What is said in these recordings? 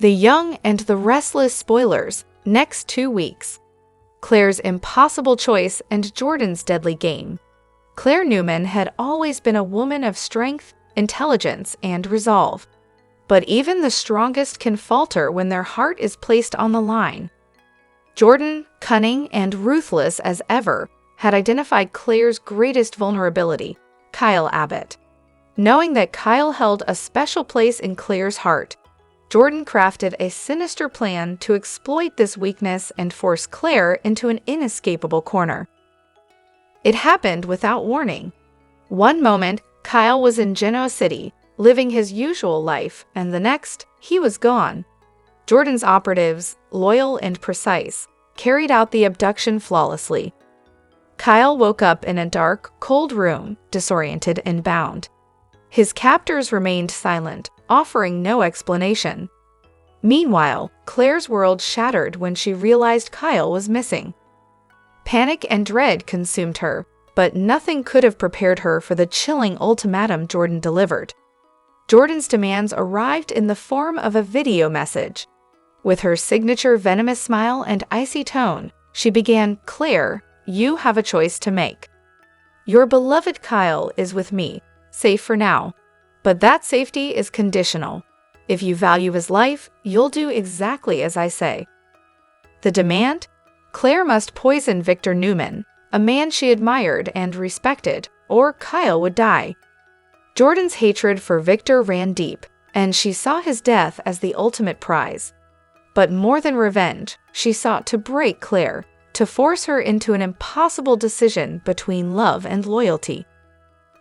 The Young and the Restless spoilers, next 2 weeks. Claire's impossible choice and Jordan's deadly game. Claire Newman had always been a woman of strength, intelligence, and resolve. But even the strongest can falter when their heart is placed on the line. Jordan, cunning and ruthless as ever, had identified Claire's greatest vulnerability, Kyle Abbott. Knowing that Kyle held a special place in Claire's heart, Jordan crafted a sinister plan to exploit this weakness and force Claire into an inescapable corner. It happened without warning. One moment, Kyle was in Genoa City, living his usual life, and the next, he was gone. Jordan's operatives, loyal and precise, carried out the abduction flawlessly. Kyle woke up in a dark, cold room, disoriented and bound. His captors remained silent, offering no explanation. Meanwhile, Claire's world shattered when she realized Kyle was missing. Panic and dread consumed her, but nothing could have prepared her for the chilling ultimatum Jordan delivered. Jordan's demands arrived in the form of a video message. With her signature venomous smile and icy tone, she began, "Claire, you have a choice to make. Your beloved Kyle is with me, safe for now. But that safety is conditional. If you value his life, you'll do exactly as I say." The demand? Claire must poison Victor Newman, a man she admired and respected, or Kyle would die. Jordan's hatred for Victor ran deep, and she saw his death as the ultimate prize. But more than revenge, she sought to break Claire, to force her into an impossible decision between love and loyalty.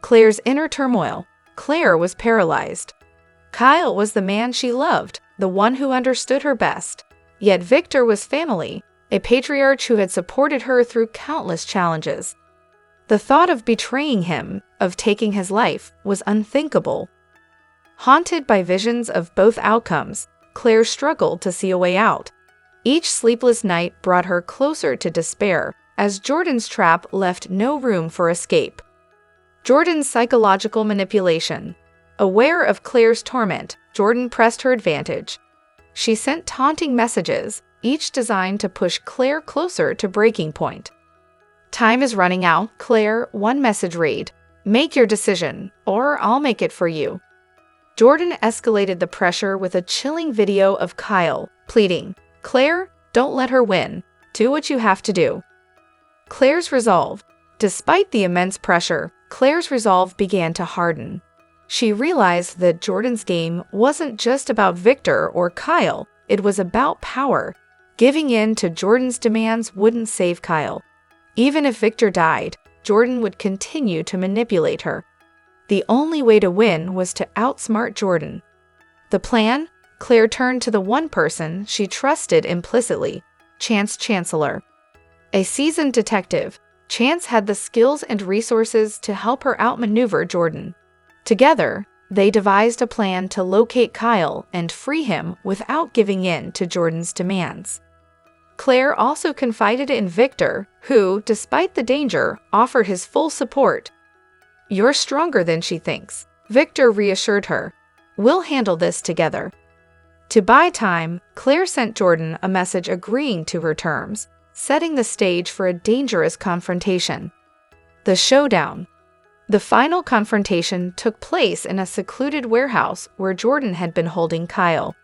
Claire's inner turmoil. Claire was paralyzed. Kyle was the man she loved, the one who understood her best. Yet Victor was family, a patriarch who had supported her through countless challenges. The thought of betraying him, of taking his life, was unthinkable. Haunted by visions of both outcomes, Claire struggled to see a way out. Each sleepless night brought her closer to despair, as Jordan's trap left no room for escape. Jordan's psychological manipulation. Aware of Claire's torment, Jordan pressed her advantage. She sent taunting messages, each designed to push Claire closer to breaking point. "Time is running out, Claire," one message read. "Make your decision, or I'll make it for you." Jordan escalated the pressure with a chilling video of Kyle, pleading, "Claire, don't let her win. Do what you have to do." Claire's resolve. Despite the immense pressure, Claire's resolve began to harden. She realized that Jordan's game wasn't just about Victor or Kyle, it was about power. Giving in to Jordan's demands wouldn't save Kyle. Even if Victor died, Jordan would continue to manipulate her. The only way to win was to outsmart Jordan. The plan? Claire turned to the one person she trusted implicitly, Chance Chancellor. A seasoned detective, Chance had the skills and resources to help her outmaneuver Jordan. Together, they devised a plan to locate Kyle and free him without giving in to Jordan's demands. Claire also confided in Victor, who, despite the danger, offered his full support. "You're stronger than she thinks," Victor reassured her. "We'll handle this together." To buy time, Claire sent Jordan a message agreeing to her terms, setting the stage for a dangerous confrontation. The showdown. The final confrontation took place in a secluded warehouse where Jordan had been holding Kyle.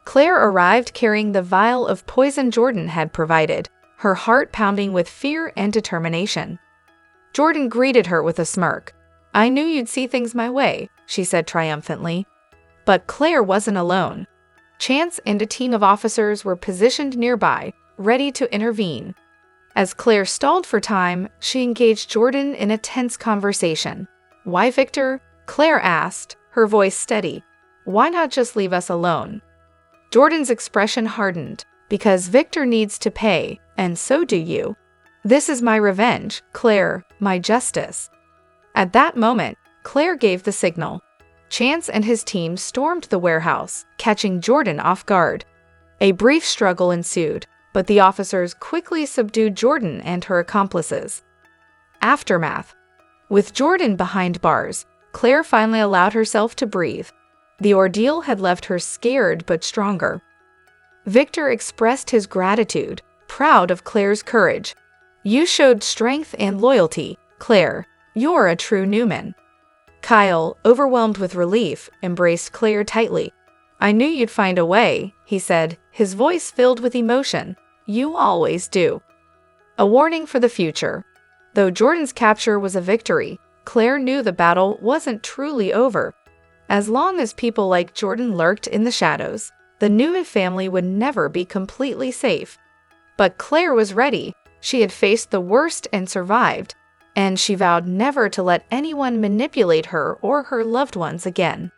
Claire arrived carrying the vial of poison Jordan had provided, her heart pounding with fear and determination. Jordan greeted her with a smirk. "I knew you'd see things my way," she said triumphantly. But Claire wasn't alone. Chance and a team of officers were positioned nearby, ready to intervene. As Claire stalled for time, she engaged Jordan in a tense conversation. "Why, Victor?" Claire asked, her voice steady. "Why not just leave us alone?" Jordan's expression hardened. "Because Victor needs to pay, and so do you. This is my revenge, Claire, my justice." At that moment, Claire gave the signal. Chance and his team stormed the warehouse, catching Jordan off guard. A brief struggle ensued, but the officers quickly subdued Jordan and her accomplices. Aftermath. With Jordan behind bars, Claire finally allowed herself to breathe. The ordeal had left her scared but stronger. Victor expressed his gratitude, proud of Claire's courage. "You showed strength and loyalty, Claire. You're a true Newman." Kyle, overwhelmed with relief, embraced Claire tightly. "I knew you'd find a way," he said, his voice filled with emotion. "You always do." A warning for the future. Though Jordan's capture was a victory, Claire knew the battle wasn't truly over. As long as people like Jordan lurked in the shadows, the Newman family would never be completely safe. But Claire was ready. She had faced the worst and survived, and she vowed never to let anyone manipulate her or her loved ones again.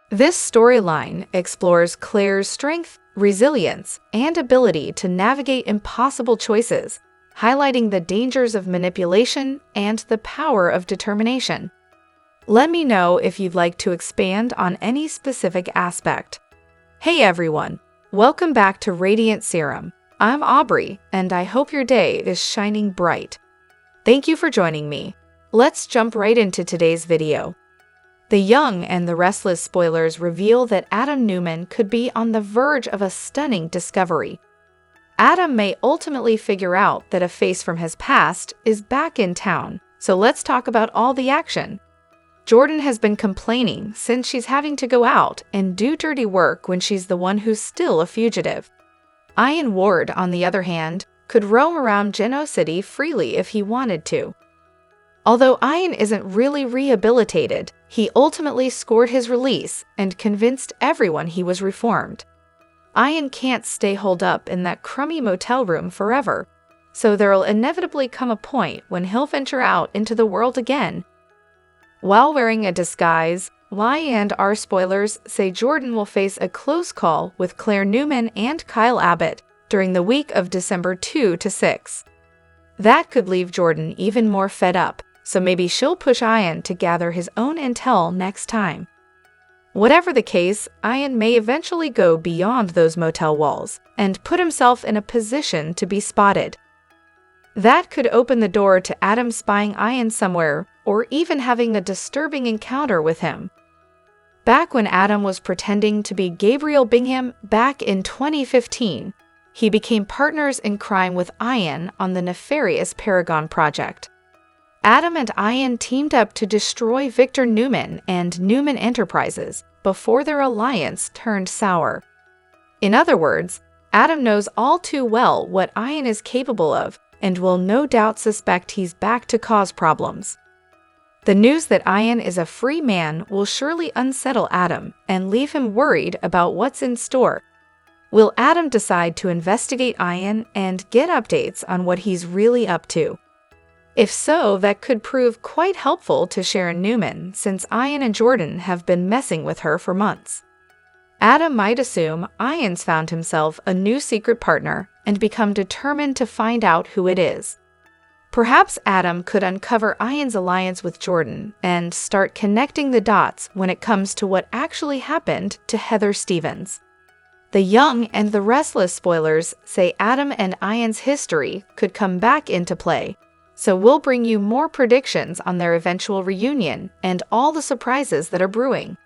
This storyline explores Claire's strength, resilience, and ability to navigate impossible choices, highlighting the dangers of manipulation and the power of determination. Let me know if you'd like to expand on any specific aspect. Hey everyone, welcome back to Radiant Serum. I'm Aubrey, and I hope your day is shining bright. Thank you for joining me. Let's jump right into today's video. The Young and the Restless spoilers reveal that Adam Newman could be on the verge of a stunning discovery. Adam may ultimately figure out that a face from his past is back in town, so let's talk about all the action. Jordan has been complaining since she's having to go out and do dirty work when she's the one who's still a fugitive. Ian Ward, on the other hand, could roam around Geno City freely if he wanted to. Although Ian isn't really rehabilitated, he ultimately scored his release and convinced everyone he was reformed. Ian can't stay holed up in that crummy motel room forever, so there'll inevitably come a point when he'll venture out into the world again. While wearing a disguise, Y&R spoilers say Jordan will face a close call with Claire Newman and Kyle Abbott during the week of December 2 to 6. That could leave Jordan even more fed up, so maybe she'll push Ian to gather his own intel next time. Whatever the case, Ian may eventually go beyond those motel walls and put himself in a position to be spotted. That could open the door to Adam spying Ian somewhere or even having a disturbing encounter with him. Back when Adam was pretending to be Gabriel Bingham back in 2015, he became partners in crime with Ian on the nefarious Paragon project. Adam and Ian teamed up to destroy Victor Newman and Newman Enterprises before their alliance turned sour. In other words, Adam knows all too well what Ian is capable of and will no doubt suspect he's back to cause problems. The news that Ian is a free man will surely unsettle Adam and leave him worried about what's in store. Will Adam decide to investigate Ian and get updates on what he's really up to? If so, that could prove quite helpful to Sharon Newman, since Ian and Jordan have been messing with her for months. Adam might assume Ian's found himself a new secret partner and become determined to find out who it is. Perhaps Adam could uncover Ian's alliance with Jordan and start connecting the dots when it comes to what actually happened to Heather Stevens. The Young and the Restless spoilers say Adam and Ian's history could come back into play, so we'll bring you more predictions on their eventual reunion and all the surprises that are brewing.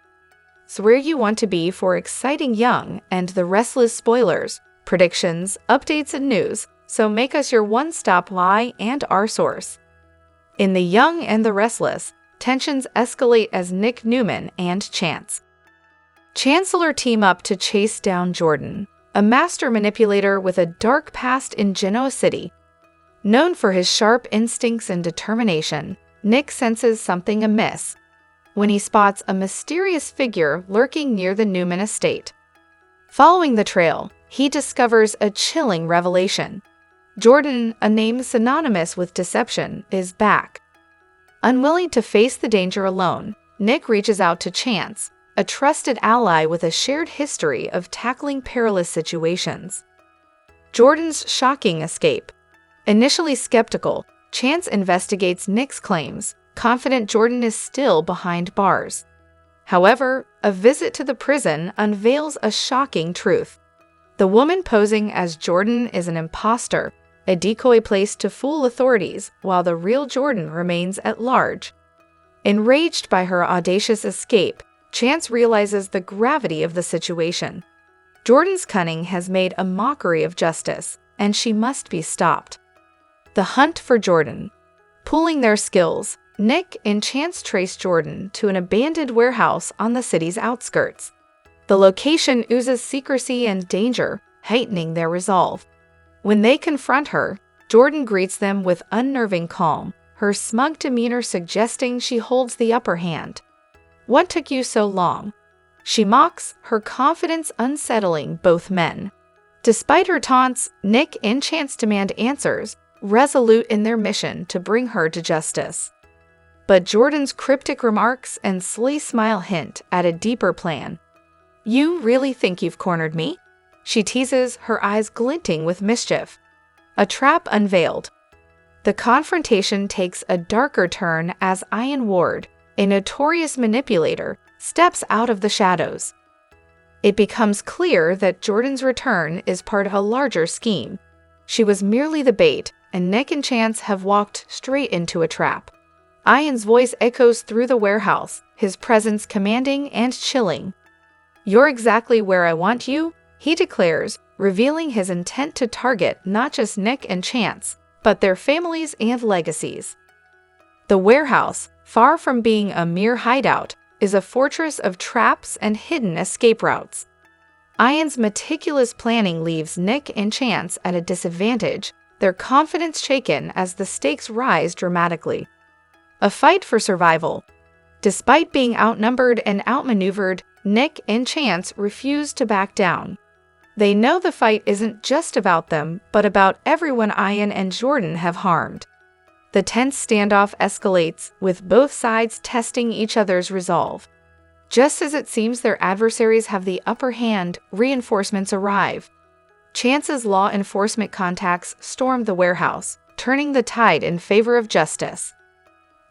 So where you want to be for exciting Young and the Restless spoilers, predictions, updates, and news, so make us your one-stop Y&R source. In The Young and the Restless, tensions escalate as Nick Newman and Chancellor team up to chase down Jordan, a master manipulator with a dark past in Geno City. Known for his sharp instincts and determination, Nick senses something amiss when he spots a mysterious figure lurking near the Newman estate. Following the trail, he discovers a chilling revelation. Jordan, a name synonymous with deception, is back. Unwilling to face the danger alone, Nick reaches out to Chance, a trusted ally with a shared history of tackling perilous situations. Jordan's shocking escape. Initially skeptical, Chance investigates Nick's claims, confident Jordan is still behind bars. However, a visit to the prison unveils a shocking truth. The woman posing as Jordan is an imposter, a decoy placed to fool authorities while the real Jordan remains at large. Enraged by her audacious escape, Chance realizes the gravity of the situation. Jordan's cunning has made a mockery of justice, and she must be stopped. The hunt for Jordan. Pooling their skills, Nick and Chance trace Jordan to an abandoned warehouse on the city's outskirts. The location oozes secrecy and danger, heightening their resolve. When they confront her, Jordan greets them with unnerving calm, her smug demeanor suggesting she holds the upper hand. "What took you so long?" she mocks, her confidence unsettling both men. Despite her taunts, Nick and Chance demand answers, resolute in their mission to bring her to justice. But Jordan's cryptic remarks and sly smile hint at a deeper plan. "You really think you've cornered me?" she teases, her eyes glinting with mischief. A trap unveiled. The confrontation takes a darker turn as Ian Ward, a notorious manipulator, steps out of the shadows. It becomes clear that Jordan's return is part of a larger scheme. She was merely the bait, and Nick and Chance have walked straight into a trap. Ian's voice echoes through the warehouse, his presence commanding and chilling. "You're exactly where I want you," he declares, revealing his intent to target not just Nick and Chance, but their families and legacies. The warehouse, far from being a mere hideout, is a fortress of traps and hidden escape routes. Ian's meticulous planning leaves Nick and Chance at a disadvantage, their confidence shaken as the stakes rise dramatically. A fight for survival. Despite being outnumbered and outmaneuvered, Nick and Chance refuse to back down. They know the fight isn't just about them, but about everyone Ian and Jordan have harmed. The tense standoff escalates, with both sides testing each other's resolve. Just as it seems their adversaries have the upper hand, reinforcements arrive. Chance's law enforcement contacts storm the warehouse, turning the tide in favor of justice.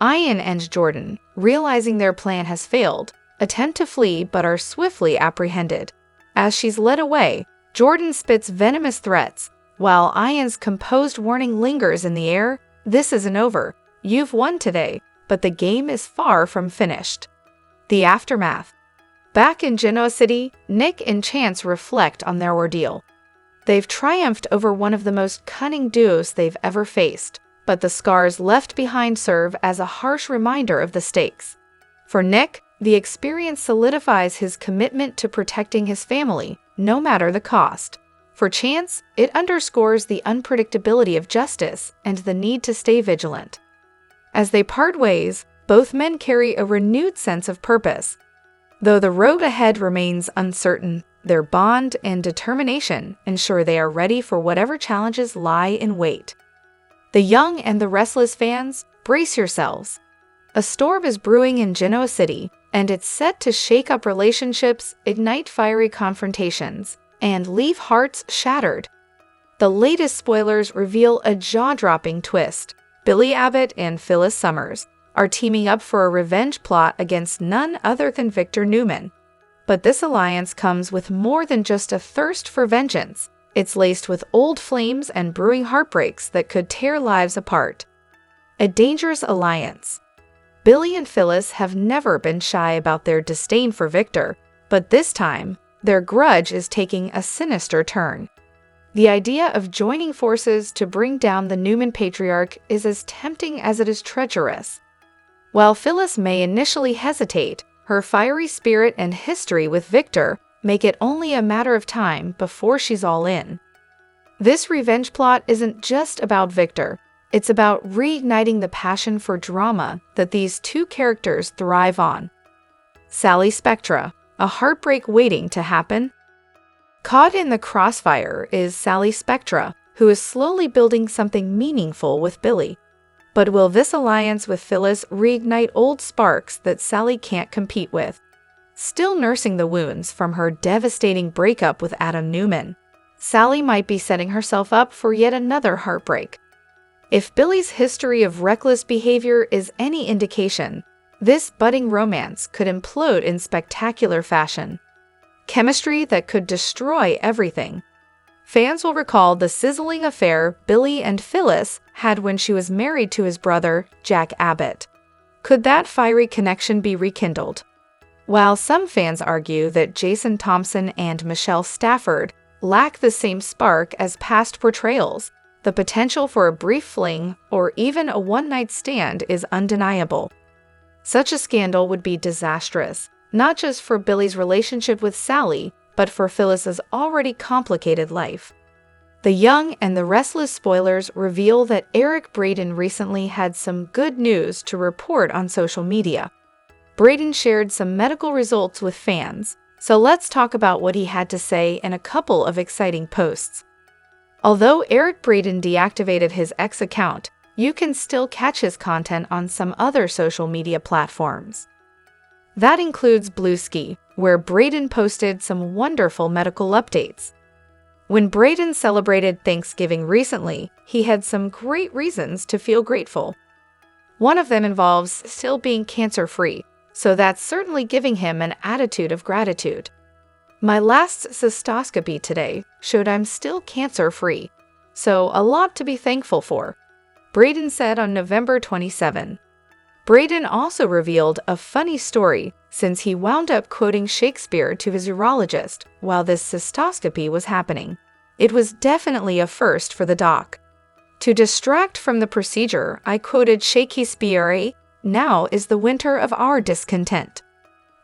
Ian and Jordan, realizing their plan has failed, attempt to flee but are swiftly apprehended. As she's led away, Jordan spits venomous threats, while Ian's composed warning lingers in the air. "This isn't over. You've won today, but the game is far from finished." The aftermath. Back in Genoa City, Nick and Chance reflect on their ordeal. They've triumphed over one of the most cunning duos they've ever faced, but the scars left behind serve as a harsh reminder of the stakes. For Nick, the experience solidifies his commitment to protecting his family, no matter the cost. For Chance, it underscores the unpredictability of justice and the need to stay vigilant. As they part ways, both men carry a renewed sense of purpose. Though the road ahead remains uncertain, their bond and determination ensure they are ready for whatever challenges lie in wait. The young and the restless fans, brace yourselves. A storm is brewing in Genoa City, and it's set to shake up relationships, ignite fiery confrontations, and leave hearts shattered. The latest spoilers reveal a jaw-dropping twist. Billy Abbott and Phyllis Summers are teaming up for a revenge plot against none other than Victor Newman. But this alliance comes with more than just a thirst for vengeance. It's laced with old flames and brewing heartbreaks that could tear lives apart. A dangerous alliance. Billy and Phyllis have never been shy about their disdain for Victor, but this time, their grudge is taking a sinister turn. The idea of joining forces to bring down the Newman patriarch is as tempting as it is treacherous. While Phyllis may initially hesitate, her fiery spirit and history with Victor make it only a matter of time before she's all in. This revenge plot isn't just about Victor. It's about reigniting the passion for drama that these two characters thrive on. Sally Spectra, a heartbreak waiting to happen. Caught in the crossfire is Sally Spectra, who is slowly building something meaningful with Billy. But will this alliance with Phyllis reignite old sparks that Sally can't compete with? Still nursing the wounds from her devastating breakup with Adam Newman, Sally might be setting herself up for yet another heartbreak. If Billy's history of reckless behavior is any indication, this budding romance could implode in spectacular fashion. Chemistry that could destroy everything. Fans will recall the sizzling affair Billy and Phyllis had when she was married to his brother, Jack Abbott. Could that fiery connection be rekindled? While some fans argue that Jason Thompson and Michelle Stafford lack the same spark as past portrayals, the potential for a brief fling or even a one-night stand is undeniable. Such a scandal would be disastrous, not just for Billy's relationship with Sally, but for Phyllis's already complicated life. The Young and the Restless spoilers reveal that Eric Braeden recently had some good news to report on social media. Braeden shared some medical results with fans, so let's talk about what he had to say in a couple of exciting posts. Although Eric Braeden deactivated his X account, you can still catch his content on some other social media platforms. That includes Bluesky, where Braeden posted some wonderful medical updates. When Braeden celebrated Thanksgiving recently, he had some great reasons to feel grateful. One of them involves still being cancer-free, so that's certainly giving him an attitude of gratitude. My last cystoscopy today showed I'm still cancer-free, so a lot to be thankful for, Braeden said on November 27. Braeden also revealed a funny story since he wound up quoting Shakespeare to his urologist while this cystoscopy was happening. It was definitely a first for the doc. To distract from the procedure, I quoted Shakespeare, "Now is the winter of our discontent."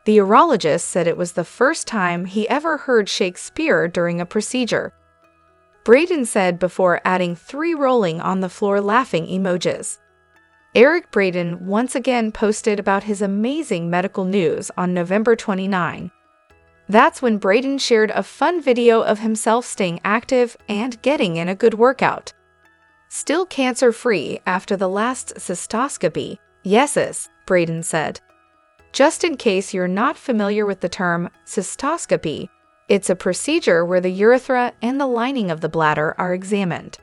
The urologist said it was the first time he ever heard Shakespeare during a procedure. Braeden said before adding 3 rolling on the floor laughing emojis. Eric Braeden once again posted about his amazing medical news on November 29. That's when Braeden shared a fun video of himself staying active and getting in a good workout. Still cancer-free after the last cystoscopy, yeses, Braeden said. Just in case you're not familiar with the term cystoscopy, it's a procedure where the urethra and the lining of the bladder are examined.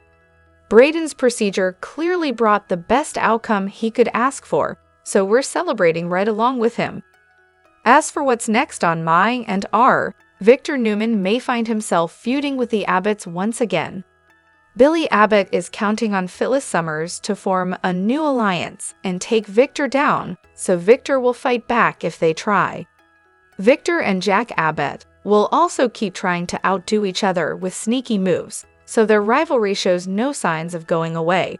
Braeden's procedure clearly brought the best outcome he could ask for, so we're celebrating right along with him. As for what's next on my and our, Victor Newman may find himself feuding with the Abbotts once again. Billy Abbott is counting on Phyllis Summers to form a new alliance and take Victor down, so Victor will fight back if they try. Victor and Jack Abbott will also keep trying to outdo each other with sneaky moves, so their rivalry shows no signs of going away.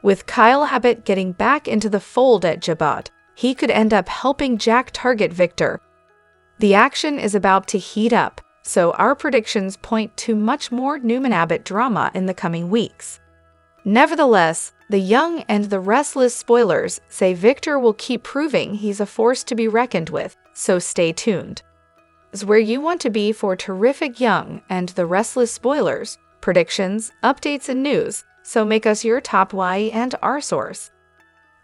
With Kyle Abbott getting back into the fold at Jabot, he could end up helping Jack target Victor. The action is about to heat up, so our predictions point to much more Newman-Abbott drama in the coming weeks. Nevertheless, the Young and the Restless spoilers say Victor will keep proving he's a force to be reckoned with, so stay tuned. Is where you want to be for terrific Young and the Restless spoilers, predictions, updates, and news, so make us your top Y and R source.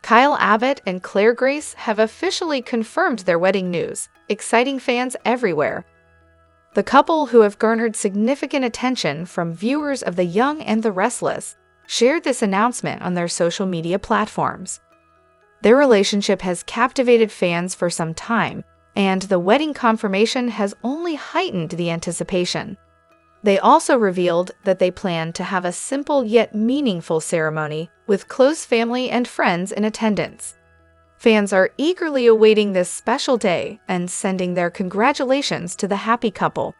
Kyle Abbott and Claire Grace have officially confirmed their wedding news, exciting fans everywhere. The couple, who have garnered significant attention from viewers of The Young and the Restless, shared this announcement on their social media platforms. Their relationship has captivated fans for some time, and the wedding confirmation has only heightened the anticipation. They also revealed that they plan to have a simple yet meaningful ceremony with close family and friends in attendance. Fans are eagerly awaiting this special day and sending their congratulations to the happy couple.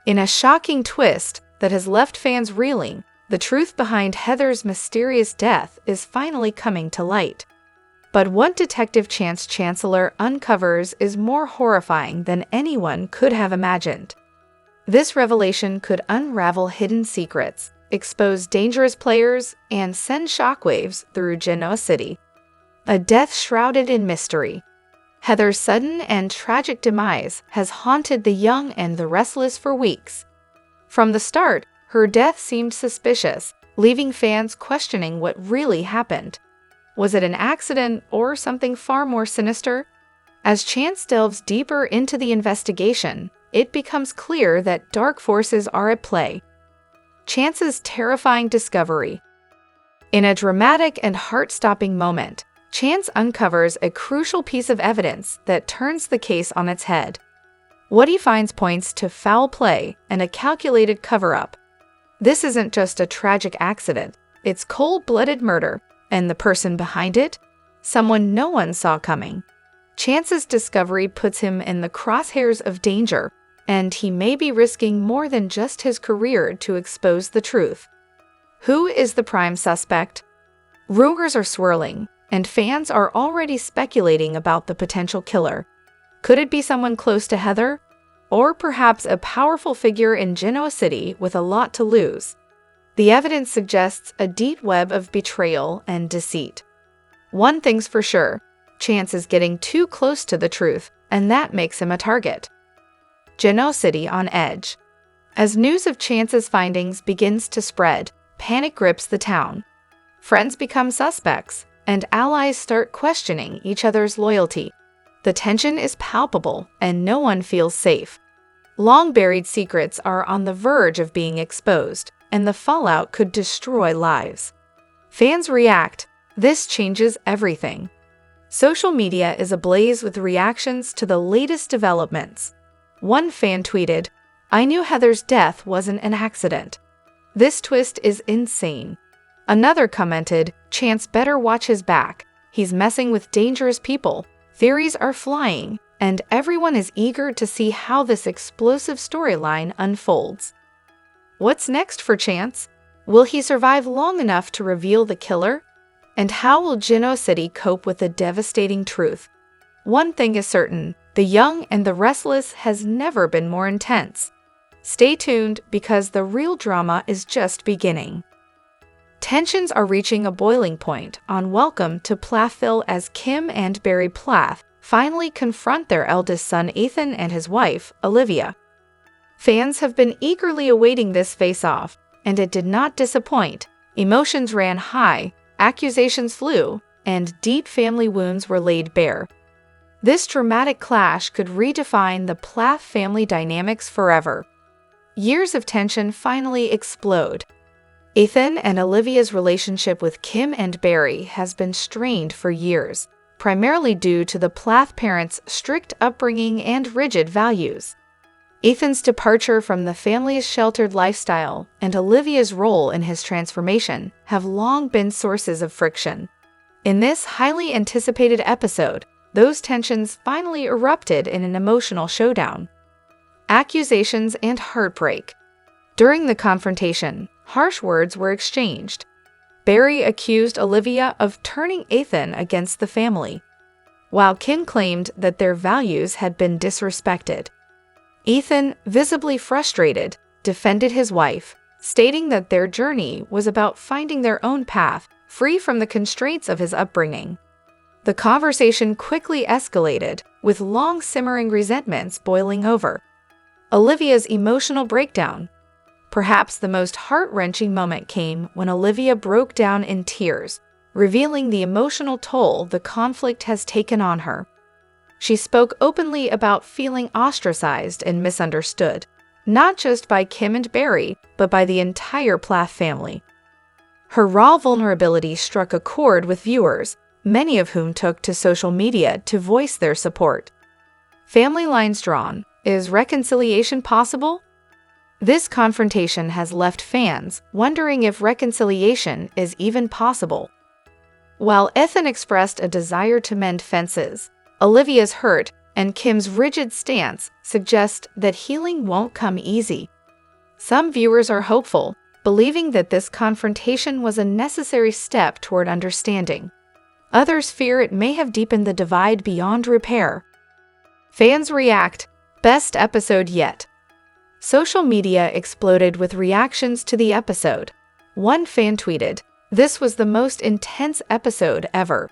In a shocking twist that has left fans reeling, the truth behind Heather's mysterious death is finally coming to light. But what Detective Chance Chancellor uncovers is more horrifying than anyone could have imagined. This revelation could unravel hidden secrets, expose dangerous players, and send shockwaves through Genoa City. A death shrouded in mystery. Heather's sudden and tragic demise has haunted the Young and the Restless for weeks. From the start, her death seemed suspicious, leaving fans questioning what really happened. Was it an accident or something far more sinister? As Chance delves deeper into the investigation, it becomes clear that dark forces are at play. Chance's terrifying discovery. In a dramatic and heart-stopping moment, Chance uncovers a crucial piece of evidence that turns the case on its head. What he finds points to foul play and a calculated cover-up. This isn't just a tragic accident, it's cold-blooded murder, and the person behind it? Someone no one saw coming. Chance's discovery puts him in the crosshairs of danger, and he may be risking more than just his career to expose the truth. Who is the prime suspect? Rumors are swirling, and fans are already speculating about the potential killer. Could it be someone close to Heather? Or perhaps a powerful figure in Genoa City with a lot to lose? The evidence suggests a deep web of betrayal and deceit. One thing's for sure, Chance is getting too close to the truth, and that makes him a target. Genoa City on edge. As news of Chance's findings begins to spread, panic grips the town. Friends become suspects, and allies start questioning each other's loyalty. The tension is palpable, and no one feels safe. Long-buried secrets are on the verge of being exposed, and the fallout could destroy lives. Fans react. This changes everything. Social media is ablaze with reactions to the latest developments. One fan tweeted, "I knew Heather's death wasn't an accident. This twist is insane." Another commented, "Chance better watch his back. He's messing with dangerous people." Theories are flying, and everyone is eager to see how this explosive storyline unfolds. What's next for Chance? Will he survive long enough to reveal the killer? And how will Genoa City cope with the devastating truth? One thing is certain, The Young and the Restless has never been more intense. Stay tuned because the real drama is just beginning. Tensions are reaching a boiling point on Welcome to Plathville as Kim and Barry Plath finally confront their eldest son Ethan and his wife, Olivia. Fans have been eagerly awaiting this face-off, and it did not disappoint. Emotions ran high, accusations flew, and deep family wounds were laid bare. This dramatic clash could redefine the Plath family dynamics forever. Years of tension finally explode. Ethan and Olivia's relationship with Kim and Barry has been strained for years, primarily due to the Plath parents' strict upbringing and rigid values. Ethan's departure from the family's sheltered lifestyle and Olivia's role in his transformation have long been sources of friction. In this highly anticipated episode, those tensions finally erupted in an emotional showdown. Accusations and heartbreak. During the confrontation, harsh words were exchanged. Barry accused Olivia of turning Ethan against the family, while Kim claimed that their values had been disrespected. Ethan, visibly frustrated, defended his wife, stating that their journey was about finding their own path, free from the constraints of his upbringing. The conversation quickly escalated, with long-simmering resentments boiling over. Olivia's emotional breakdown. Perhaps the most heart-wrenching moment came when Olivia broke down in tears, revealing the emotional toll the conflict has taken on her. She spoke openly about feeling ostracized and misunderstood, not just by Kim and Barry, but by the entire Plath family. Her raw vulnerability struck a chord with viewers, many of whom took to social media to voice their support. Family lines drawn. Is reconciliation possible? This confrontation has left fans wondering if reconciliation is even possible. While Ethan expressed a desire to mend fences, Olivia's hurt and Kim's rigid stance suggest that healing won't come easy. Some viewers are hopeful, believing that this confrontation was a necessary step toward understanding. Others fear it may have deepened the divide beyond repair. Fans react. Best episode yet. Social media exploded with reactions to the episode. One fan tweeted, "This was the most intense episode ever.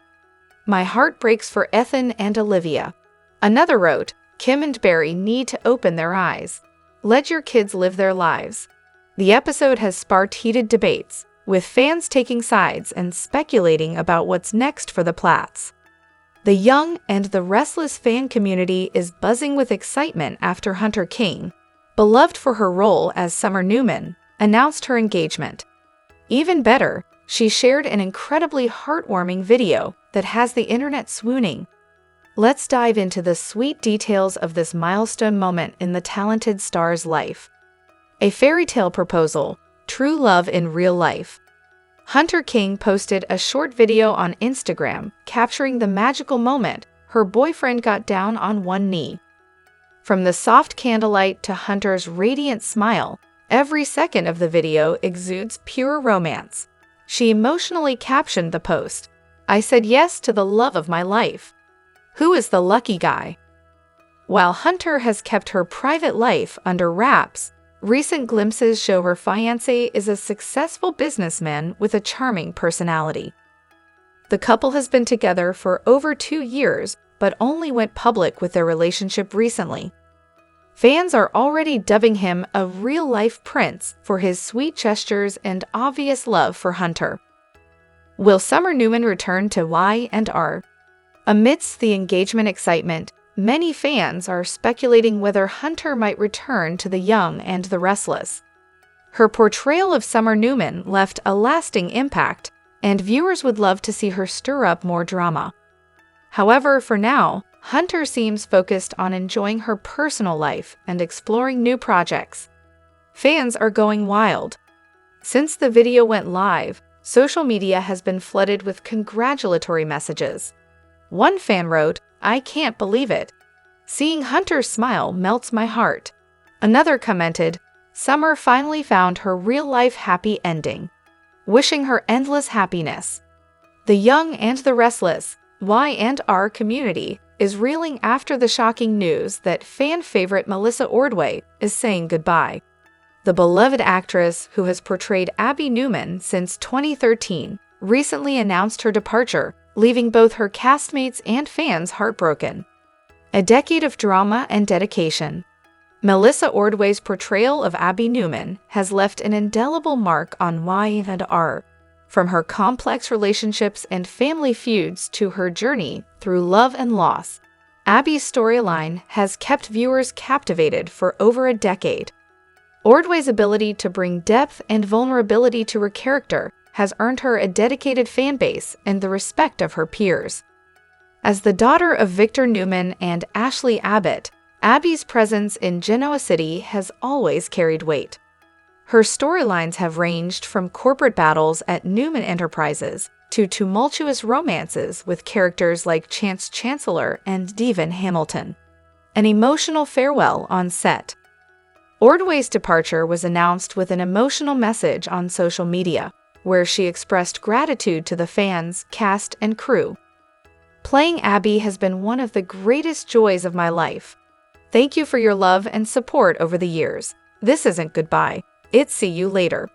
My heart breaks for Ethan and Olivia." Another wrote, "Kim and Barry need to open their eyes. Let your kids live their lives." The episode has sparked heated debates, with fans taking sides and speculating about what's next for the Plaths. The Young and the Restless fan community is buzzing with excitement after Hunter King, beloved for her role as Summer Newman, announced her engagement. Even better, she shared an incredibly heartwarming video that has the internet swooning. Let's dive into the sweet details of this milestone moment in the talented star's life. A fairy tale proposal, true love in real life. Hunter King posted a short video on Instagram capturing the magical moment her boyfriend got down on one knee. From the soft candlelight to Hunter's radiant smile, every second of the video exudes pure romance. She emotionally captioned the post, "I said yes to the love of my life. Who is the lucky guy?" While Hunter has kept her private life under wraps, recent glimpses show her fiancé is a successful businessman with a charming personality. The couple has been together for over 2 years, but only went public with their relationship recently. Fans are already dubbing him a real-life prince for his sweet gestures and obvious love for Hunter. Will Summer Newman return to Y&R? Amidst the engagement excitement, many fans are speculating whether Hunter might return to The Young and the Restless. Her portrayal of Summer Newman left a lasting impact, and viewers would love to see her stir up more drama. However, for now, Hunter seems focused on enjoying her personal life and exploring new projects. Fans are going wild. Since the video went live, social media has been flooded with congratulatory messages. One fan wrote, "I can't believe it. Seeing Hunter smile melts my heart." Another commented, "Summer finally found her real-life happy ending. Wishing her endless happiness." The Young and the Restless, Y&R community, is reeling after the shocking news that fan favorite Melissa Ordway is saying goodbye. The beloved actress, who has portrayed Abby Newman since 2013, recently announced her departure, leaving both her castmates and fans heartbroken. A decade of drama and dedication. Melissa Ordway's portrayal of Abby Newman has left an indelible mark on Y&R. From her complex relationships and family feuds to her journey through love and loss, Abby's storyline has kept viewers captivated for over a decade. Ordway's ability to bring depth and vulnerability to her character has earned her a dedicated fan base and the respect of her peers. As the daughter of Victor Newman and Ashley Abbott, Abby's presence in Genoa City has always carried weight. Her storylines have ranged from corporate battles at Newman Enterprises to tumultuous romances with characters like Chance Chancellor and Devon Hamilton. An emotional farewell on set. Ordway's departure was announced with an emotional message on social media, where she expressed gratitude to the fans, cast, and crew. "Playing Abby has been one of the greatest joys of my life. Thank you for your love and support over the years. This isn't goodbye. It's see you later."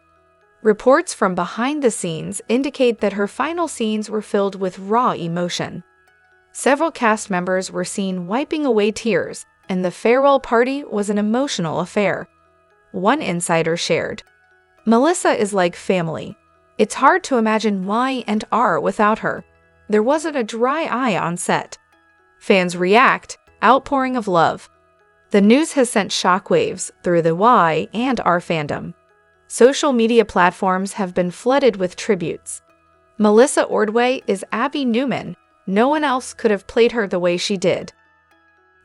Reports from behind the scenes indicate that her final scenes were filled with raw emotion. Several cast members were seen wiping away tears, and the farewell party was an emotional affair. One insider shared, "Melissa is like family. It's hard to imagine Y&R without her. There wasn't a dry eye on set." Fans react, outpouring of love. The news has sent shockwaves through the Y&R fandom. Social media platforms have been flooded with tributes. Melissa Ordway is Abby Newman. No one else could have played her the way she did.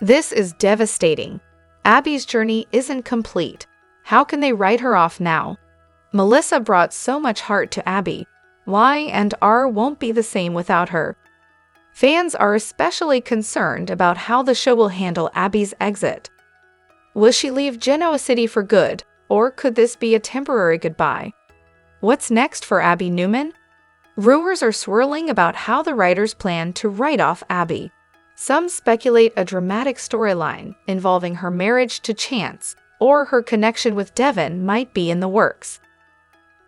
This is devastating. Abby's journey isn't complete. How can they write her off now? Melissa brought so much heart to Abby. Y&R won't be the same without her. Fans are especially concerned about how the show will handle Abby's exit. Will she leave Genoa City for good, or could this be a temporary goodbye? What's next for Abby Newman? Rumors are swirling about how the writers plan to write off Abby. Some speculate a dramatic storyline involving her marriage to Chance, or her connection with Devon might be in the works.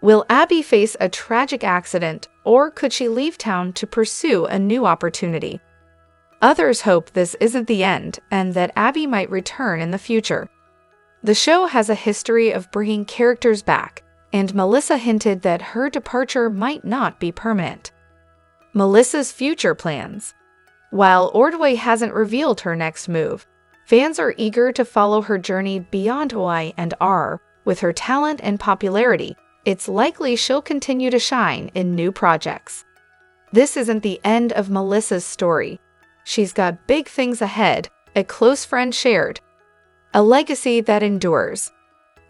Will Abby face a tragic accident, or could she leave town to pursue a new opportunity? Others hope this isn't the end and that Abby might return in the future. The show has a history of bringing characters back, and Melissa hinted that her departure might not be permanent. Melissa's future plans. While Ordway hasn't revealed her next move, fans are eager to follow her journey beyond Y&R. With her talent and popularity, it's likely she'll continue to shine in new projects. This isn't the end of Melissa's story. She's got big things ahead, a close friend shared. A legacy that endures.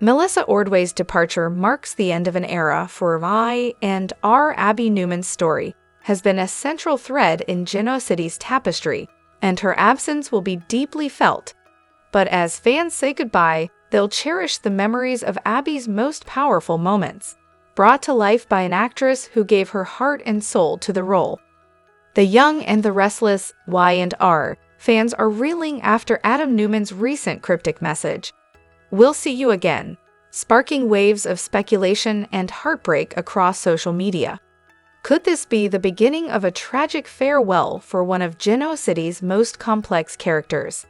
Melissa Ordway's departure marks the end of an era for Y&R. Abby Newman's story has been a central thread in Genoa City's tapestry, and her absence will be deeply felt. But as fans say goodbye, they'll cherish the memories of Abby's most powerful moments, brought to life by an actress who gave her heart and soul to the role. The Young and the Restless Y&R fans are reeling after Adam Newman's recent cryptic message, "We'll see you again," sparking waves of speculation and heartbreak across social media. Could this be the beginning of a tragic farewell for one of Genoa City's most complex characters?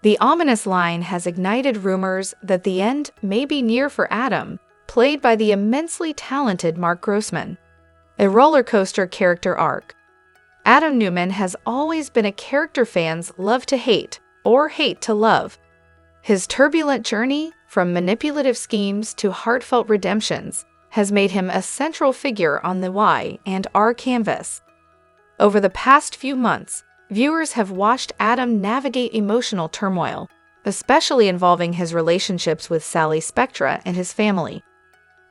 The ominous line has ignited rumors that the end may be near for Adam, played by the immensely talented Mark Grossman. A roller coaster character arc. Adam Newman has always been a character fans love to hate, or hate to love. His turbulent journey, from manipulative schemes to heartfelt redemptions, has made him a central figure on the Y&R canvas. Over the past few months, viewers have watched Adam navigate emotional turmoil, especially involving his relationships with Sally Spectra and his family.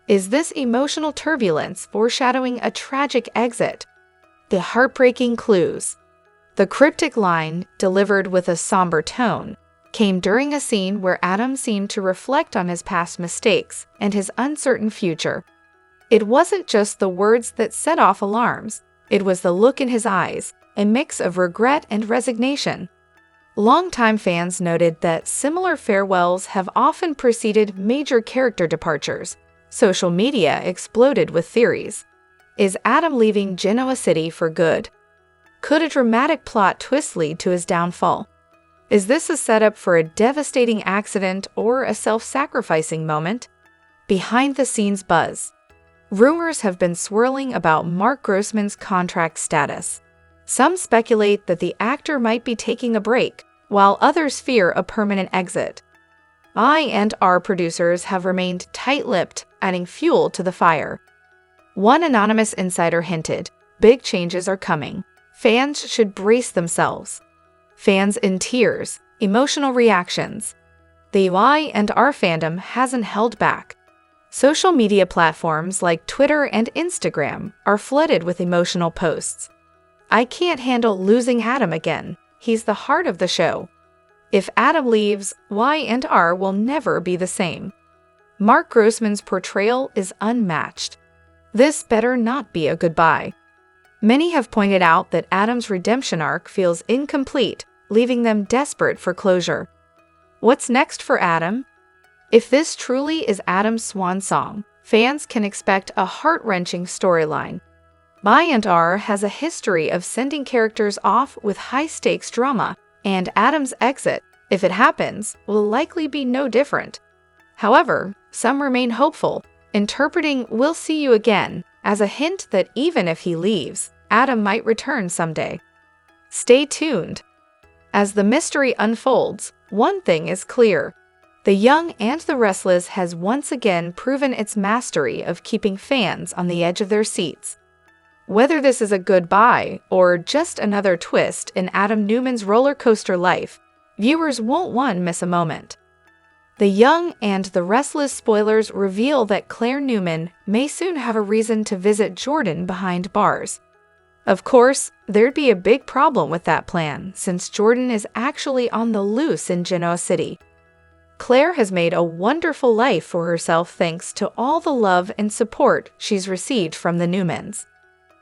Is this emotional turbulence foreshadowing a tragic exit? The heartbreaking clues. The cryptic line, delivered with a somber tone, came during a scene where Adam seemed to reflect on his past mistakes and his uncertain future. It wasn't just the words that set off alarms, it was the look in his eyes, a mix of regret and resignation. Longtime fans noted that similar farewells have often preceded major character departures. Social media exploded with theories. Is Adam leaving Genoa City for good? Could a dramatic plot twist lead to his downfall? Is this a setup for a devastating accident or a self-sacrificing moment? Behind-the-scenes buzz. Rumors have been swirling about Mark Grossman's contract status. Some speculate that the actor might be taking a break, while others fear a permanent exit. I&R producers have remained tight-lipped, adding fuel to the fire. One anonymous insider hinted, "Big changes are coming. Fans should brace themselves." Fans in tears, emotional reactions. The Y&R fandom hasn't held back. Social media platforms like Twitter and Instagram are flooded with emotional posts. "I can't handle losing Adam again. He's the heart of the show." If Adam leaves, Y&R will never be the same. Mark Grossman's portrayal is unmatched. This better not be a goodbye. Many have pointed out that Adam's redemption arc feels incomplete, leaving them desperate for closure. What's next for Adam? If this truly is Adam's swan song, fans can expect a heart-wrenching storyline. Y&R has a history of sending characters off with high-stakes drama, and Adam's exit, if it happens, will likely be no different. However, some remain hopeful, interpreting "We'll see you again" as a hint that even if he leaves, Adam might return someday. Stay tuned. As the mystery unfolds, one thing is clear. The Young and the Restless has once again proven its mastery of keeping fans on the edge of their seats. Whether this is a goodbye or just another twist in Adam Newman's roller coaster life, viewers won't miss a moment. The Young and the Restless spoilers reveal that Claire Newman may soon have a reason to visit Jordan behind bars. Of course, there'd be a big problem with that plan, since Jordan is actually on the loose in Genoa City. Claire has made a wonderful life for herself thanks to all the love and support she's received from the Newmans.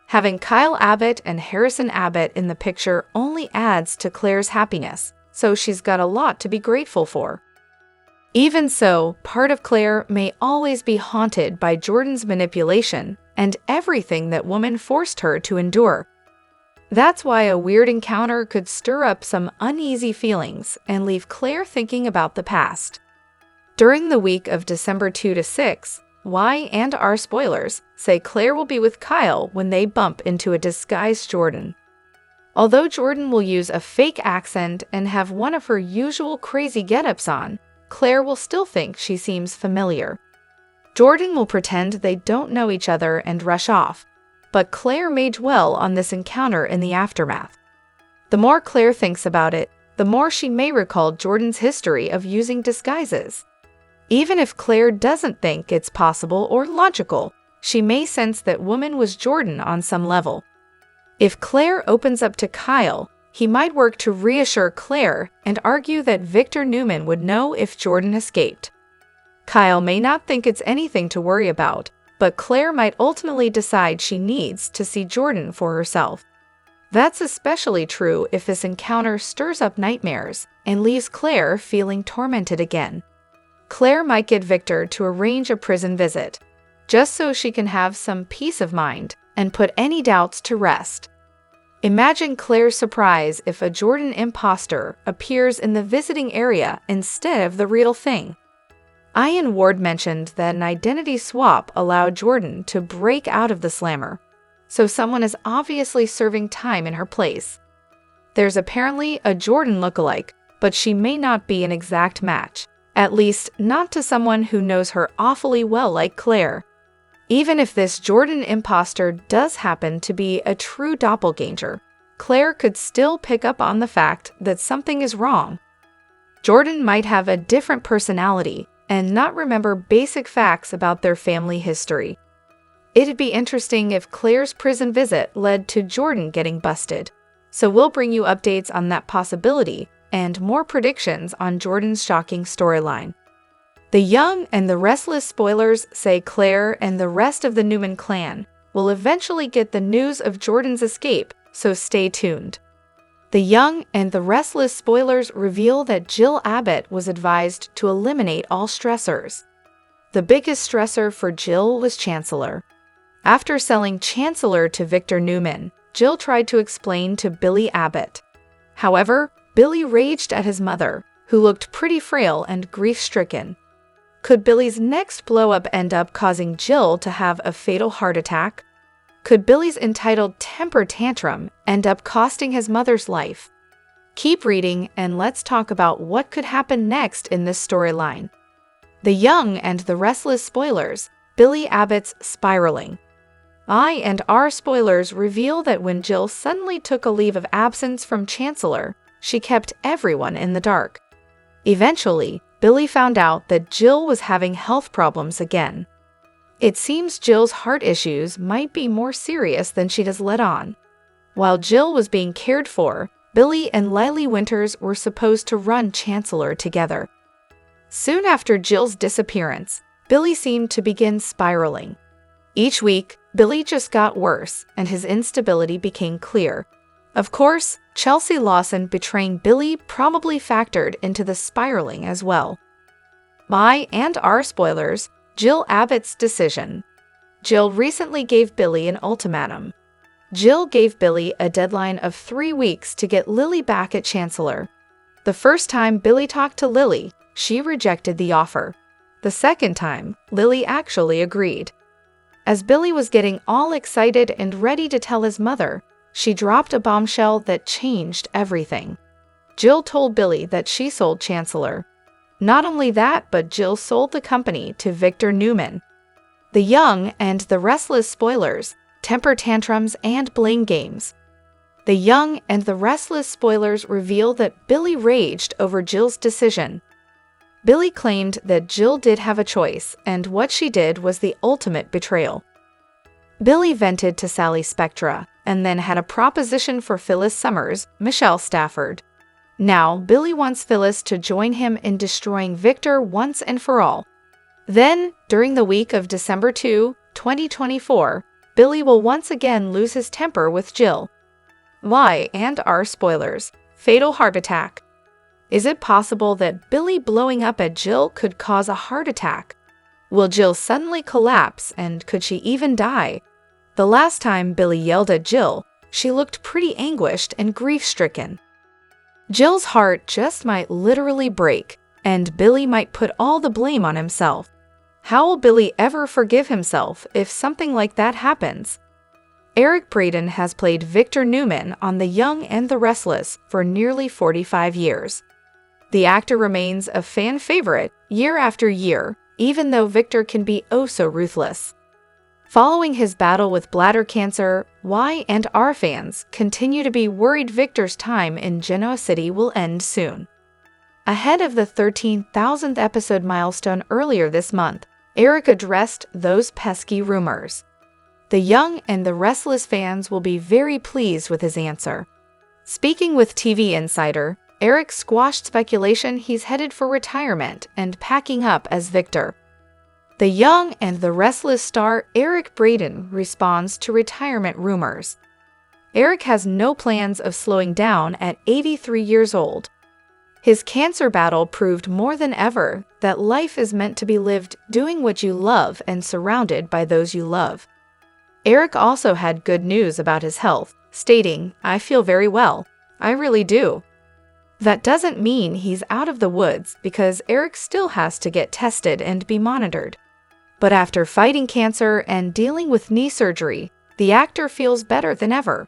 Having Kyle Abbott and Harrison Abbott in the picture only adds to Claire's happiness, so she's got a lot to be grateful for. Even so, part of Claire may always be haunted by Jordan's manipulation and everything that woman forced her to endure. That's why a weird encounter could stir up some uneasy feelings and leave Claire thinking about the past. During the week of December 2 to 6, Y&R spoilers say Claire will be with Kyle when they bump into a disguised Jordan. Although Jordan will use a fake accent and have one of her usual crazy get-ups on, Claire will still think she seems familiar. Jordan will pretend they don't know each other and rush off, but Claire may dwell on this encounter in the aftermath. The more Claire thinks about it, the more she may recall Jordan's history of using disguises. Even if Claire doesn't think it's possible or logical, she may sense that woman was Jordan on some level. If Claire opens up to Kyle, he might work to reassure Claire and argue that Victor Newman would know if Jordan escaped. Kyle may not think it's anything to worry about, but Claire might ultimately decide she needs to see Jordan for herself. That's especially true if this encounter stirs up nightmares and leaves Claire feeling tormented again. Claire might get Victor to arrange a prison visit, just so she can have some peace of mind and put any doubts to rest. Imagine Claire's surprise if a Jordan imposter appears in the visiting area instead of the real thing. Ian Ward mentioned that an identity swap allowed Jordan to break out of the slammer, so someone is obviously serving time in her place. There's apparently a Jordan lookalike, but she may not be an exact match, at least not to someone who knows her awfully well like Claire. Even if this Jordan imposter does happen to be a true doppelganger, Claire could still pick up on the fact that something is wrong. Jordan might have a different personality and not remember basic facts about their family history. It'd be interesting if Claire's prison visit led to Jordan getting busted, so we'll bring you updates on that possibility and more predictions on Jordan's shocking storyline. The Young and the Restless spoilers say Claire and the rest of the Newman clan will eventually get the news of Jordan's escape, so stay tuned. The Young and the Restless spoilers reveal that Jill Abbott was advised to eliminate all stressors. The biggest stressor for Jill was Chancellor. After selling Chancellor to Victor Newman, Jill tried to explain to Billy Abbott. However, Billy raged at his mother, who looked pretty frail and grief-stricken. Could Billy's next blow-up end up causing Jill to have a fatal heart attack? Could Billy's entitled temper tantrum end up costing his mother's life? Keep reading and let's talk about what could happen next in this storyline. The Young and the Restless spoilers, Billy Abbott's spiraling. I&R spoilers reveal that when Jill suddenly took a leave of absence from Chancellor, she kept everyone in the dark. Eventually, Billy found out that Jill was having health problems again. It seems Jill's heart issues might be more serious than she has let on. While Jill was being cared for, Billy and Lily Winters were supposed to run Chancellor together. Soon after Jill's disappearance, Billy seemed to begin spiraling. Each week, Billy just got worse and his instability became clear. Of course, Chelsea Lawson betraying Billy probably factored into the spiraling as well. I&R spoilers, Jill Abbott's decision. Jill recently gave Billy an ultimatum. Jill gave Billy a deadline of 3 weeks to get Lily back at Chancellor. The first time Billy talked to Lily, she rejected the offer. The second time, Lily actually agreed. As Billy was getting all excited and ready to tell his mother, she dropped a bombshell that changed everything. Jill told Billy that she sold Chancellor. Not only that, but Jill sold the company to Victor Newman. The Young and the Restless spoilers, temper tantrums and blame games. The Young and the Restless spoilers reveal that Billy raged over Jill's decision. Billy claimed that Jill did have a choice, and what she did was the ultimate betrayal. Billy vented to Sally Spectra, and then had a proposition for Phyllis Summers, Michelle Stafford. Now, Billy wants Phyllis to join him in destroying Victor once and for all. Then, during the week of December 2, 2024, Billy will once again lose his temper with Jill. Y&R spoilers, fatal heart attack. Is it possible that Billy blowing up at Jill could cause a heart attack? Will Jill suddenly collapse, and could she even die? The last time Billy yelled at Jill, she looked pretty anguished and grief-stricken. Jill's heart just might literally break, and Billy might put all the blame on himself. How will Billy ever forgive himself if something like that happens? Eric Braeden has played Victor Newman on The Young and the Restless for nearly 45 years. The actor remains a fan favorite year after year, even though Victor can be oh so ruthless. Following his battle with bladder cancer, Y&R fans continue to be worried Victor's time in Genoa City will end soon. Ahead of the 13,000th episode milestone earlier this month, Eric addressed those pesky rumors. The Young and the Restless fans will be very pleased with his answer. Speaking with TV Insider, Eric squashed speculation he's headed for retirement and packing up as Victor. The Young and the Restless star Eric Braeden responds to retirement rumors. Eric has no plans of slowing down at 83 years old. His cancer battle proved more than ever that life is meant to be lived doing what you love and surrounded by those you love. Eric also had good news about his health, stating, "I feel very well. I really do." That doesn't mean he's out of the woods because Eric still has to get tested and be monitored. But after fighting cancer and dealing with knee surgery, the actor feels better than ever.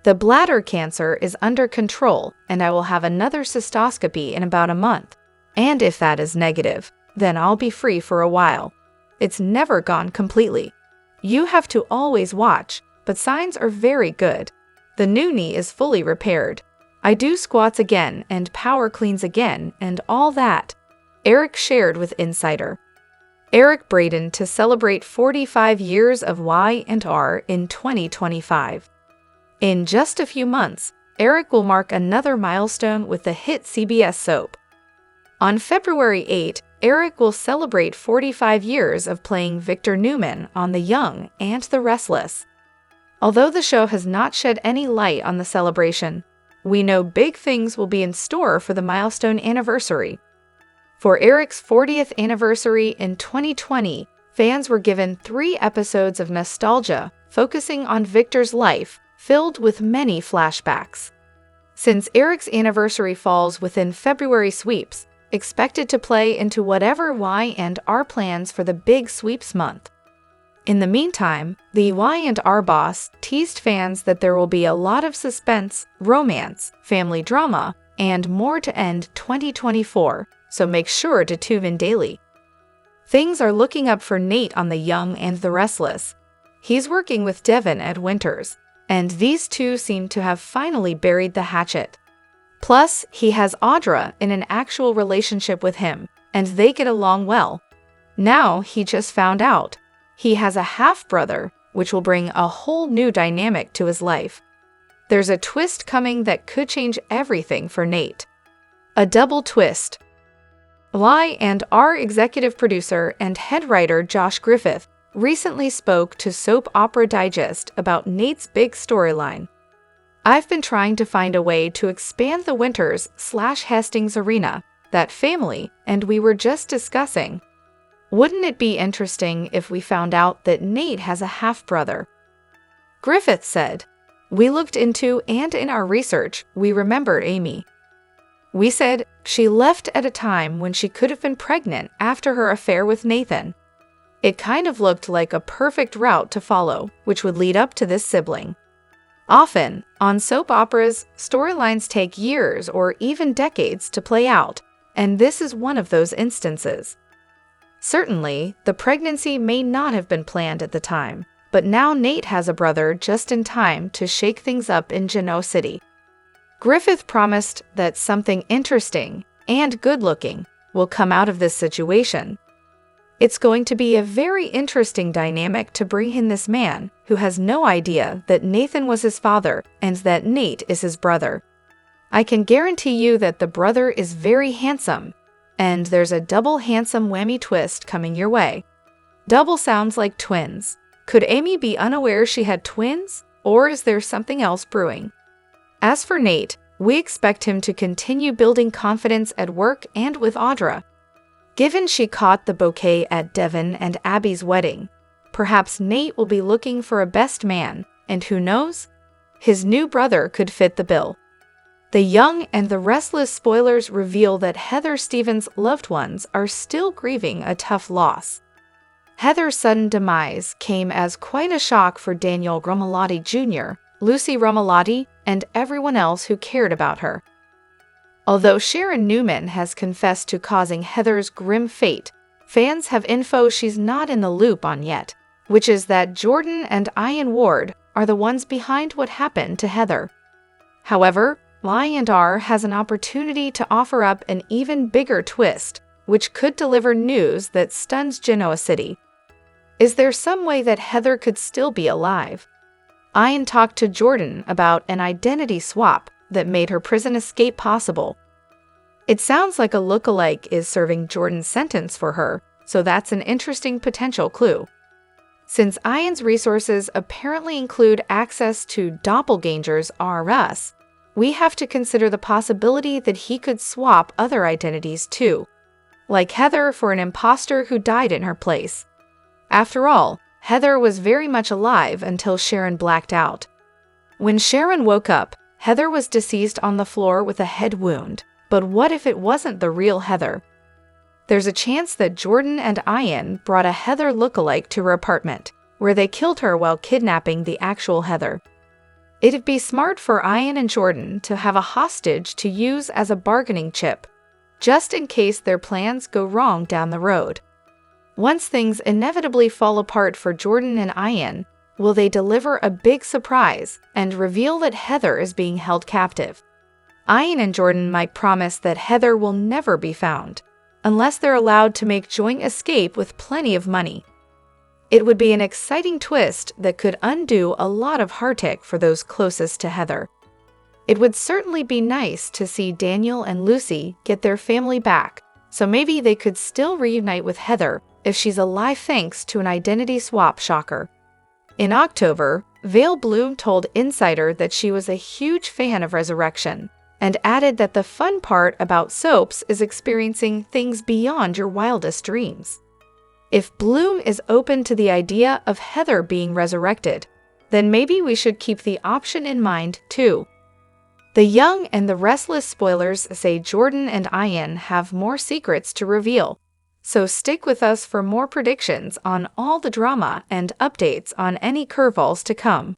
"The bladder cancer is under control, and I will have another cystoscopy in about a month. And if that is negative, then I'll be free for a while. It's never gone completely. You have to always watch, but signs are very good. The new knee is fully repaired. I do squats again and power cleans again and all that," Eric shared with Insider. Eric Braeden to celebrate 45 years of Y&R in 2025. In just a few months, Eric will mark another milestone with the hit CBS soap. On February 8, Eric will celebrate 45 years of playing Victor Newman on The Young and the Restless. Although the show has not shed any light on the celebration, we know big things will be in store for the milestone anniversary. For Eric's 40th anniversary in 2020, fans were given 3 episodes of nostalgia focusing on Victor's life, filled with many flashbacks. Since Eric's anniversary falls within February sweeps, expected to play into whatever Y&R plans for the big sweeps month. In the meantime, the Y&R boss teased fans that there will be a lot of suspense, romance, family drama, and more to end 2024, so make sure to tune in daily. Things are looking up for Nate on The Young and the Restless. He's working with Devin at Winters, and these two seem to have finally buried the hatchet. Plus, he has Audra in an actual relationship with him, and they get along well. Now he just found out he has a half-brother, which will bring a whole new dynamic to his life. There's a twist coming that could change everything for Nate. A double twist. Y&R executive producer and head writer Josh Griffith recently spoke to Soap Opera Digest about Nate's big storyline. "I've been trying to find a way to expand the Winters/Hastings arena, that family, and we were just discussing. Wouldn't it be interesting if we found out that Nate has a half-brother?" Griffith said, "We looked into and in our research, we remembered Amy. We said she left at a time when she could have been pregnant after her affair with Nathan. It kind of looked like a perfect route to follow, which would lead up to this sibling. Often, on soap operas, storylines take years or even decades to play out, and this is one of those instances. Certainly, the pregnancy may not have been planned at the time, but now Nate has a brother just in time to shake things up in Genoa City." Griffith promised that something interesting and good-looking will come out of this situation. "It's going to be a very interesting dynamic to bring in this man who has no idea that Nathan was his father and that Nate is his brother. I can guarantee you that the brother is very handsome, and there's a double handsome whammy twist coming your way." Double sounds like twins. Could Amy be unaware she had twins, or is there something else brewing? As for Nate, we expect him to continue building confidence at work and with Audra. Given she caught the bouquet at Devin and Abby's wedding, perhaps Nate will be looking for a best man, and who knows? His new brother could fit the bill. The Young and the Restless spoilers reveal that Heather Stevens' loved ones are still grieving a tough loss. Heather's sudden demise came as quite a shock for Daniel Romalotti Jr., Lucy Romalotti, and everyone else who cared about her. Although Sharon Newman has confessed to causing Heather's grim fate, fans have info she's not in the loop on yet, which is that Jordan and Ian Ward are the ones behind what happened to Heather. However, Y&R has an opportunity to offer up an even bigger twist, which could deliver news that stuns Genoa City. Is there some way that Heather could still be alive? Ian talked to Jordan about an identity swap that made her prison escape possible. It sounds like a lookalike is serving Jordan's sentence for her, so that's an interesting potential clue. Since Ian's resources apparently include access to doppelgangers R Us, we have to consider the possibility that he could swap other identities too, like Heather for an imposter who died in her place. After all, Heather was very much alive until Sharon blacked out. When Sharon woke up, Heather was deceased on the floor with a head wound. But what if it wasn't the real Heather? There's a chance that Jordan and Ian brought a Heather lookalike to her apartment, where they killed her while kidnapping the actual Heather. It'd be smart for Ian and Jordan to have a hostage to use as a bargaining chip, just in case their plans go wrong down the road. Once things inevitably fall apart for Jordan and Ian, will they deliver a big surprise and reveal that Heather is being held captive? Ian and Jordan might promise that Heather will never be found, unless they're allowed to make joint escape with plenty of money. It would be an exciting twist that could undo a lot of heartache for those closest to Heather. It would certainly be nice to see Daniel and Lucy get their family back, so maybe they could still reunite with Heather if she's alive thanks to an identity swap shocker. In October, Vale Bloom told Insider that she was a huge fan of Resurrection, and added that the fun part about soaps is experiencing things beyond your wildest dreams. If Bloom is open to the idea of Heather being resurrected, then maybe we should keep the option in mind too. The Young and the Restless spoilers say Jordan and Ian have more secrets to reveal, so stick with us for more predictions on all the drama and updates on any curveballs to come.